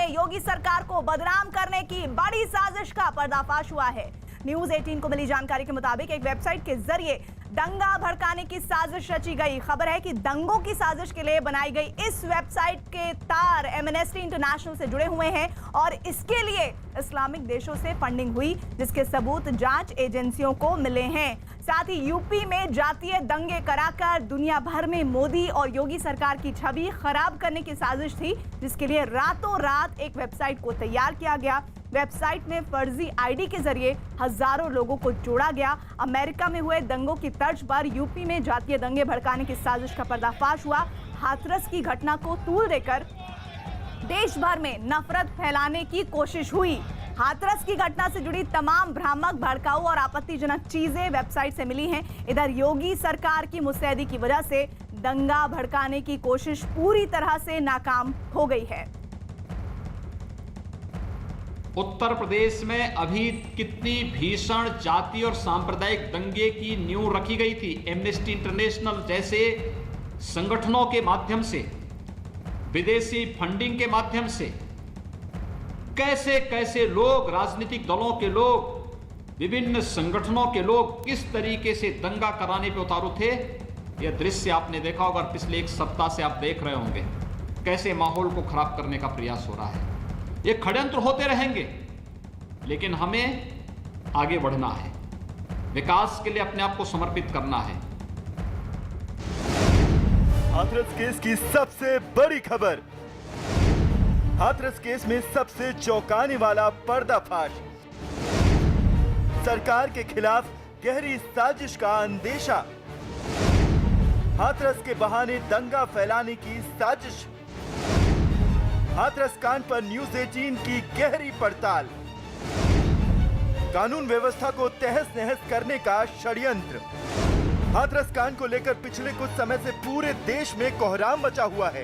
में योगी सरकार को बदनाम करने की बड़ी साजिश का पर्दाफाश हुआ है। न्यूज 18 को मिली जानकारी के मुताबिक एक वेबसाइट के जरिए दंगा भड़काने की साजिश रची गई। खबर है कि दंगों की साजिश के लिए बनाई गई इस वेबसाइट के तार एमनेस्टी इंटरनेशनल से जुड़े हुए हैं और इसके लिए इस्लामिक देशों से फंडिंग हुई, जिसके सबूत जांच एजेंसियों को मिले हैं। साथ ही यूपी में जातीय दंगे कराकर दुनिया भर में मोदी और योगी सरकार की छवि खराब करने की साजिश थी, जिसके लिए रातों रात एक वेबसाइट को तैयार किया गया। वेबसाइट में फर्जी आईडी के जरिए हजारों लोगों को जोड़ा गया। अमेरिका में हुए दंगों की तर्ज पर यूपी में जातीय दंगे भड़काने की साजिश का पर्दाफाश हुआ। हाथरस की घटना को तूल देकर देश भर में नफरत फैलाने की कोशिश हुई। हाथरस की घटना से जुड़ी तमाम भ्रामक, भड़काऊ और आपत्तिजनक चीजें वेबसाइट से मिली हैं। इधर योगी सरकार की मुस्तैदी की वजह से दंगा भड़काने की कोशिश पूरी तरह से नाकाम हो गई है। उत्तर प्रदेश में अभी कितनी भीषण जाति और सांप्रदायिक दंगे की नींव रखी गई थी। एमनेस्टी इंटरनेशनल जैसे संगठनों के माध्यम से, विदेशी फंडिंग के माध्यम से कैसे कैसे लोग, राजनीतिक दलों के लोग, विभिन्न संगठनों के लोग किस तरीके से दंगा कराने पे उतारू थे। यह दृश्य आपने देखा होगा, पिछले एक सप्ताह से आप देख रहे होंगे कैसे माहौल को खराब करने का प्रयास हो रहा है। ये षड्यंत्र होते रहेंगे, लेकिन हमें आगे बढ़ना है, विकास के लिए अपने आप को समर्पित करना है। हाथरस केस की सबसे बड़ी खबर। हाथरस केस में सबसे चौंकाने वाला पर्दाफाश। सरकार के खिलाफ गहरी साजिश का अंदेशा। हाथरस के बहाने दंगा फैलाने की साजिश। हाथरस कांड पर न्यूज 18 की गहरी पड़ताल। कानून व्यवस्था को तहस नहस करने का षड्यंत्र। हाथरस कांड को लेकर पिछले कुछ समय से पूरे देश में कोहराम मचा हुआ है।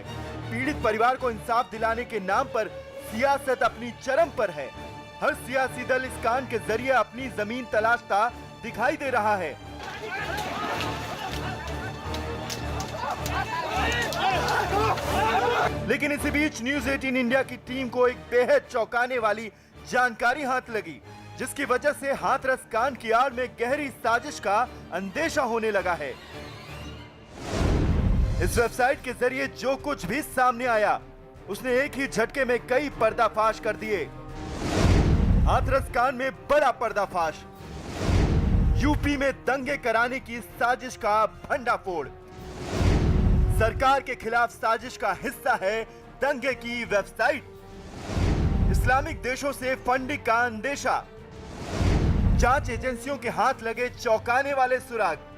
पीड़ित परिवार को इंसाफ दिलाने के नाम पर सियासत अपनी चरम पर है। हर सियासी दल इस कांड के जरिए अपनी जमीन तलाशता दिखाई दे रहा है। लेकिन इसी बीच न्यूज 18 इंडिया की टीम को एक बेहद चौंकाने वाली जानकारी हाथ लगी, जिसकी वजह से हाथरस कांड की आड़ में गहरी साजिश का अंदेशा होने लगा है। इस वेबसाइट के जरिए जो कुछ भी सामने आया, उसने एक ही झटके में कई पर्दाफाश कर दिए। हाथरस कांड में बड़ा पर्दाफाश। यूपी में दंगे कराने की साजिश का भंडाफोड़। सरकार के खिलाफ साजिश का हिस्सा है दंगे की वेबसाइट। इस्लामिक देशों से फंडिंग का अंदेशा। जांच एजेंसियों के हाथ लगे चौंकाने वाले सुराग।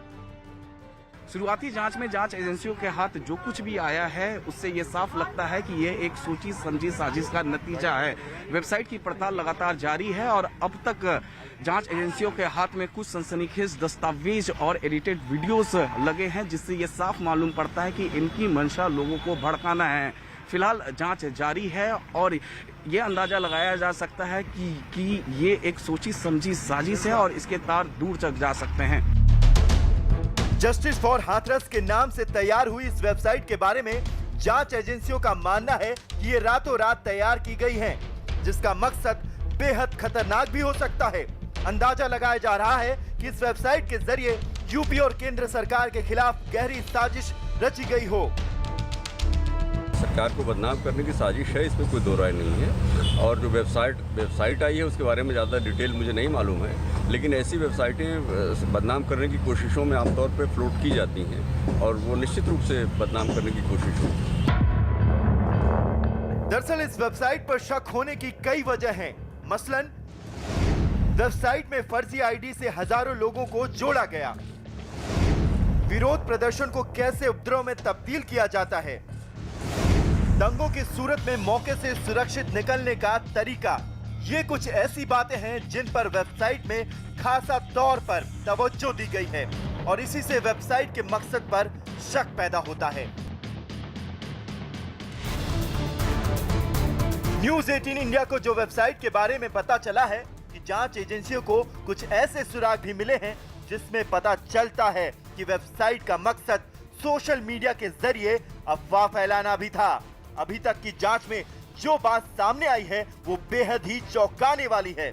शुरुआती जांच में जांच एजेंसियों के हाथ जो कुछ भी आया है, उससे ये साफ लगता है कि ये एक सोची समझी साजिश का नतीजा है। वेबसाइट की पड़ताल लगातार जारी है और अब तक जांच एजेंसियों के हाथ में कुछ सनसनीखेज दस्तावेज और एडिटेड वीडियोस लगे हैं, जिससे ये साफ मालूम पड़ता है कि इनकी मंशा लोगों को भड़काना है। फिलहाल जांच जारी है और ये अंदाजा लगाया जा सकता है कि ये एक सोची समझी साजिश है और इसके तार दूर तक जा सकते हैं। जस्टिस फॉर हाथरस के नाम से तैयार हुई इस वेबसाइट के बारे में जांच एजेंसियों का मानना है कि ये रातों रात तैयार की गई है, जिसका मकसद बेहद खतरनाक भी हो सकता है। अंदाजा लगाया जा रहा है कि इस वेबसाइट के जरिए यूपी और केंद्र सरकार के खिलाफ गहरी साजिश रची गई हो। सरकार को बदनाम करने की साजिश है, इसमें कोई दो राय नहीं है। और जो वेबसाइट आई है उसके बारे में ज़्यादा डिटेल मुझे नहीं मालूम है, लेकिन ऐसी वेबसाइटें बदनाम करने की कोशिशों में आमतौर पर फ्लोट की जाती हैं और वो निश्चित रूप से बदनाम करने की कोशिश होती है। दरअसल इस वेबसाइट पर शक होने की कई वजह हैं। मसलन वेबसाइट में फर्जी आईडी से हजारों लोगों को जोड़ा गया। विरोध प्रदर्शन को कैसे उपद्रव में तब्दील किया जाता है। दंगों की सूरत में मौके से सुरक्षित निकलने का तरीका। ये कुछ ऐसी बातें हैं जिन पर वेबसाइट में खासा तौर पर तवज्जो दी गई है और इसी से वेबसाइट के मकसद पर शक पैदा होता है। न्यूज 18 इंडिया को जो वेबसाइट के बारे में पता चला है कि जांच एजेंसियों को कुछ ऐसे सुराग भी मिले हैं जिसमें पता चलता है कि वेबसाइट का मकसद सोशल मीडिया के जरिए अफवाह फैलाना भी था। अभी तक की जांच में जो बात सामने आई है वो बेहद ही चौंकाने वाली है।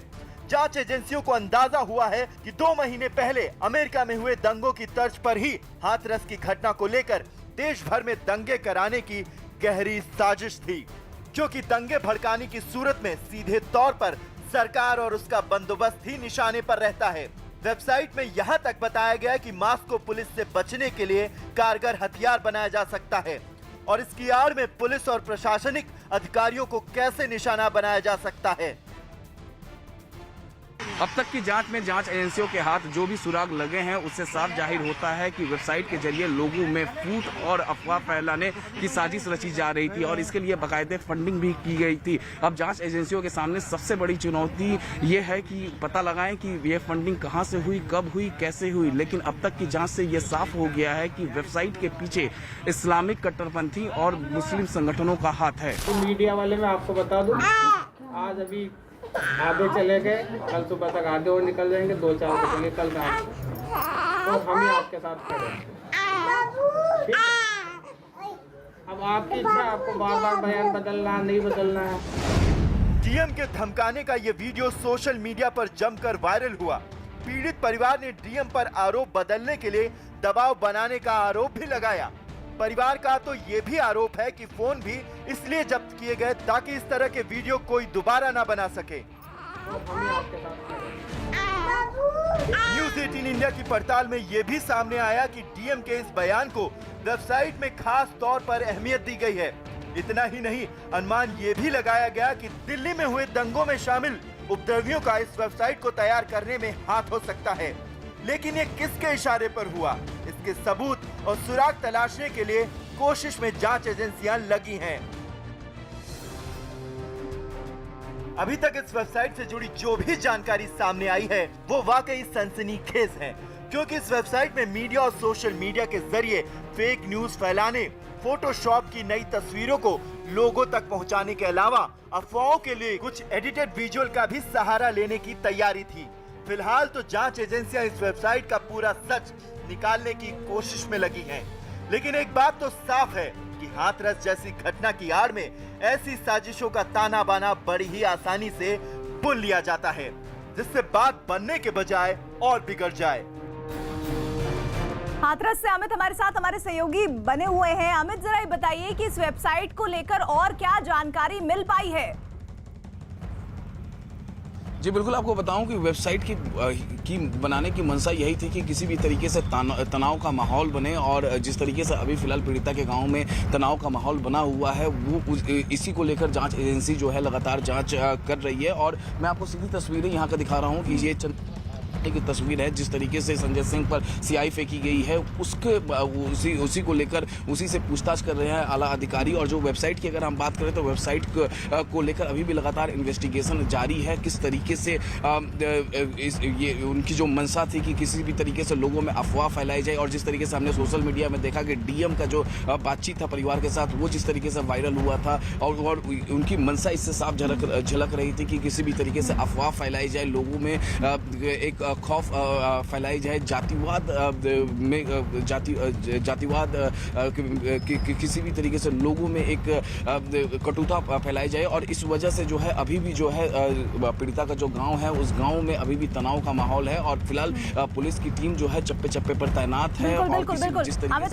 जांच एजेंसियों को अंदाजा हुआ है कि 2 महीने पहले अमेरिका में हुए दंगों की तर्ज पर ही हाथरस की घटना को लेकर देश भर में दंगे कराने की गहरी साजिश थी, जो कि दंगे भड़काने की सूरत में सीधे तौर पर सरकार और उसका बंदोबस्त ही निशाने पर रहता है। वेबसाइट में यहाँ तक बताया गया कि मास्क को पुलिस से बचने के लिए कारगर हथियार बनाया जा सकता है और इसकी आड़ में पुलिस और प्रशासनिक अधिकारियों को कैसे निशाना बनाया जा सकता है। अब तक की जांच में जांच एजेंसियों के हाथ जो भी सुराग लगे हैं उससे साफ जाहिर होता है कि वेबसाइट के जरिए लोगों में फूट और अफवाह फैलाने की साजिश रची जा रही थी और इसके लिए बाकायदे फंडिंग भी की गई थी। अब जांच एजेंसियों के सामने सबसे बड़ी चुनौती ये है कि पता लगाएं कि ये फंडिंग कहां से हुई, कब हुई, कैसे हुई। लेकिन अब तक की जांच से ये साफ हो गया है कि वेबसाइट के पीछे इस्लामिक कट्टरपंथी और मुस्लिम संगठनों का हाथ है। तो मीडिया वाले मैं आपको बता दूं, आज अभी आधे चले गए, कल सुबह तक आधे और निकल जाएंगे, 2-4 बचेंगे कल रात को, तो हम ही आपके साथ खड़े हैं। ठीक है? अब आपकी इच्छा, आपको बार-बार बयान बदलना नहीं बदलना है। डीएम के धमकाने का ये वीडियो सोशल मीडिया पर जमकर वायरल हुआ। पीड़ित परिवार ने डीएम पर आरोप बदलने के लिए दबाव बनाने का आरोप भी लगाया। परिवार का तो ये भी आरोप है कि फोन भी इसलिए जब्त किए गए ताकि इस तरह के वीडियो कोई दोबारा ना बना सके। न्यूज़ 18 इंडिया की पड़ताल में ये भी सामने आया कि डीएम के इस बयान को वेबसाइट में खास तौर पर अहमियत दी गई है। इतना ही नहीं, अनुमान ये भी लगाया गया कि दिल्ली में हुए दंगों में शामिल उपद्रवियों का इस वेबसाइट को तैयार करने में हाथ हो सकता है। लेकिन ये किसके इशारे पर हुआ, इसके सबूत और सुराग तलाशने के लिए कोशिश में जांच एजेंसियां लगी हैं। अभी तक इस वेबसाइट से जुड़ी जो भी जानकारी सामने आई है वो वाकई सनसनीखेज है, क्योंकि इस वेबसाइट में मीडिया और सोशल मीडिया के जरिए फेक न्यूज फैलाने, फोटोशॉप की नई तस्वीरों को लोगों तक पहुंचाने के अलावा अफवाहों के लिए कुछ एडिटेड विजुअल का भी सहारा लेने की तैयारी थी। फिलहाल तो जांच एजेंसियां इस वेबसाइट का पूरा सच निकालने की कोशिश में लगी हैं। लेकिन एक बात तो साफ है कि हाथरस जैसी घटना की आड़ में ऐसी साजिशों का ताना बाना बड़ी ही आसानी से बुन लिया जाता है, जिससे बात बनने के बजाय और बिगड़ जाए। हाथरस से अमित हमारे साथ हमारे सहयोगी बने हुए हैं। अमित, जरा ये बताइए कि इस वेबसाइट को लेकर और क्या जानकारी मिल पाई है? जी बिल्कुल, आपको बताऊं कि वेबसाइट की बनाने की मंशा यही थी कि किसी भी तरीके से तनाव का माहौल बने और जिस तरीके से अभी फिलहाल पीड़िता के गांव में तनाव का माहौल बना हुआ है वो इसी को लेकर जांच एजेंसी जो है लगातार जांच कर रही है। और मैं आपको सीधी तस्वीरें यहाँ का दिखा रहा हूँ कि ये की तस्वीर है, जिस तरीके से संजय सिंह पर सियाई फेंकी गई है उसी को लेकर उसी से पूछताछ कर रहे हैं आला अधिकारी। और जो वेबसाइट की अगर हम बात करें तो वेबसाइट को लेकर अभी भी लगातार इन्वेस्टिगेशन जारी है। किस तरीके से ये उनकी जो मंशा थी कि किसी भी तरीके से लोगों में अफवाह फैलाई जाए, और जिस तरीके से हमने सोशल मीडिया में देखा कि डीएम का जो बातचीत था परिवार के साथ वो जिस तरीके से वायरल हुआ था और उनकी मंशा इससे साफ झलक रही थी कि किसी भी तरीके से अफवाह फैलाई जाए, लोगों में एक खौफ फैलाई जाए, जातिवाद किसी भी तरीके से लोगों में एक कटुता फैलाई जाए। और इस वजह से जो है अभी भी जो है पीड़िता का जो गांव है उस गांव में अभी भी तनाव का माहौल है और फिलहाल पुलिस की टीम जो है चप्पे चप्पे पर तैनात है। और जिस तरीके